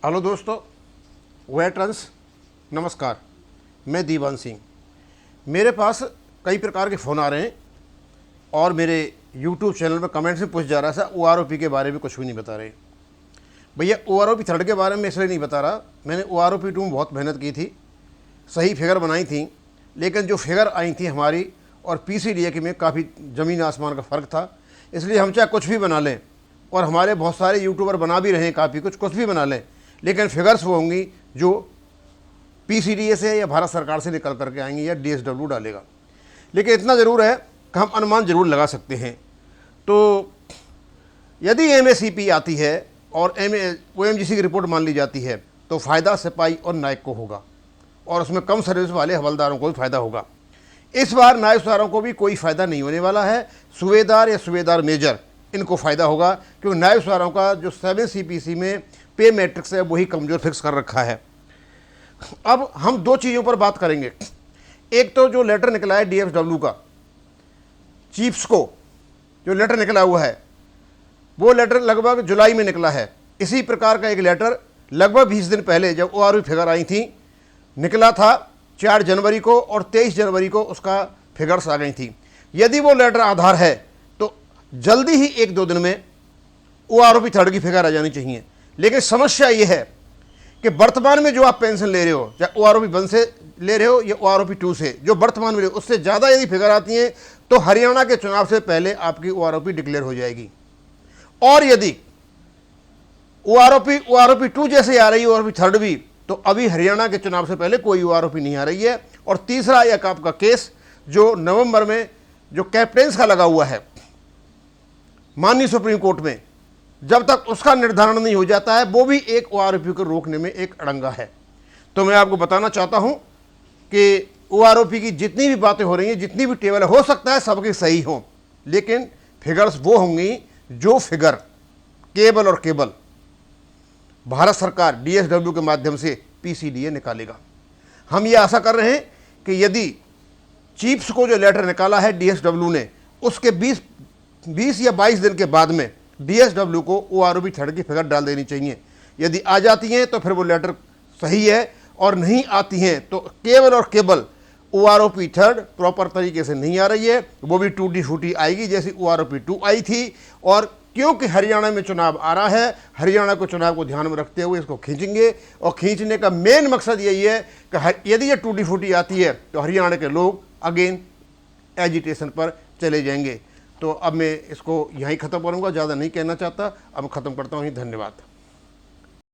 Hello दोस्तों, veterans नमस्कार। मैं दीवान सिंह। मेरे पास कई प्रकार के फ़ोन आ रहे हैं और मेरे यूट्यूब चैनल में कमेंट्स में पूछ जा रहा है OROP के बारे में कुछ भी नहीं बता रहे। भैया OROP थर्ड के बारे में इसलिए नहीं बता रहा, मैंने OROP 2 में बहुत मेहनत की थी, सही फिगर बनाई थी, लेकिन जो फिगर आई थी हमारी और PCDA में काफ़ी ज़मीन आसमान का फ़र्क था। इसलिए हम चाहे कुछ भी बना लें, और हमारे बहुत सारे यूट्यूबर बना भी रहे हैं काफ़ी कुछ भी बना लें, लेकिन फिगर्स वो होंगी जो PCDA से या भारत सरकार से निकल करके आएंगी या DSW डालेगा। लेकिन इतना ज़रूर है कि हम अनुमान ज़रूर लगा सकते हैं। तो यदि MACP आती है और OMGC की रिपोर्ट मान ली जाती है तो फ़ायदा सिपाही और नायक को होगा, और उसमें कम सर्विस वाले हवलदारों को भी फ़ायदा होगा। इस बार नायब सूबेदारों को भी कोई फ़ायदा नहीं होने वाला है। सूबेदार या सूबेदार मेजर इनको फ़ायदा होगा, क्योंकि नायब सूबेदारों का जो 7 CPC में पे मैट्रिक्स है वही कमज़ोर फिक्स कर रखा है। अब हम दो चीज़ों पर बात करेंगे। एक तो जो लेटर निकला है DFW का, चीफ्स को जो लेटर निकला हुआ है, वो लेटर लगभग जुलाई में निकला है। इसी प्रकार का एक लेटर लगभग 20 दिन पहले जब OROP फिगर आई थी निकला था 4 जनवरी को, और 23 जनवरी को उसका फिगर्स आ गई थी। यदि वो लेटर आधार है तो जल्दी ही 1-2 दिन में OROP थर्ड की फिगर आ जानी चाहिए। लेकिन समस्या ये है कि वर्तमान में जो आप पेंशन ले रहे हो, चाहे OROP 1 से ले रहे हो या OROP 2 से, जो वर्तमान में उससे ज़्यादा यदि फिगर आती हैं तो हरियाणा के चुनाव से पहले आपकी OROP डिक्लेयर हो जाएगी। और यदि OROP 2 जैसे आ रही है OROP थर्ड भी, तो अभी हरियाणा के चुनाव से पहले कोई OROP नहीं आ रही है। और तीसरा एक आपका केस जो नवंबर में जो कैप्टेंस का लगा हुआ है माननीय सुप्रीम कोर्ट में, जब तक उसका निर्धारण नहीं हो जाता है वो भी एक OROP को रोकने में एक अड़ंगा है। तो मैं आपको बताना चाहता हूं कि OROP की जितनी भी बातें हो रही हैं, जितनी भी टेबल है, हो सकता है सबके सही हों, लेकिन फिगर्स वो होंगी जो फिगर केबल और केबल भारत सरकार DSW के माध्यम से PCDA निकालेगा। हम ये आशा कर रहे हैं कि यदि चीफ्स को जो लेटर निकाला है DSW ने, उसके 20 या 22 दिन के बाद में DSW को OROP थर्ड की फिगर डाल देनी चाहिए। यदि आ जाती हैं तो फिर वो लेटर सही है, और नहीं आती हैं तो केबल और केबल OROP थर्ड प्रॉपर तरीके से नहीं आ रही है, वो भी टूटी फूटी आएगी जैसी OROP 2 आई थी। और क्योंकि हरियाणा में चुनाव आ रहा है, हरियाणा को चुनाव को ध्यान में रखते हुए इसको खींचेंगे, और खींचने का मेन मकसद यही है कि यदि ये टूटी फूटी आती है तो हरियाणा के लोग अगेन एजिटेशन पर चले जाएंगे। तो अब मैं इसको यहीं ख़त्म करूँगा, ज़्यादा नहीं कहना चाहता, अब ख़त्म करता हूँ। धन्यवाद।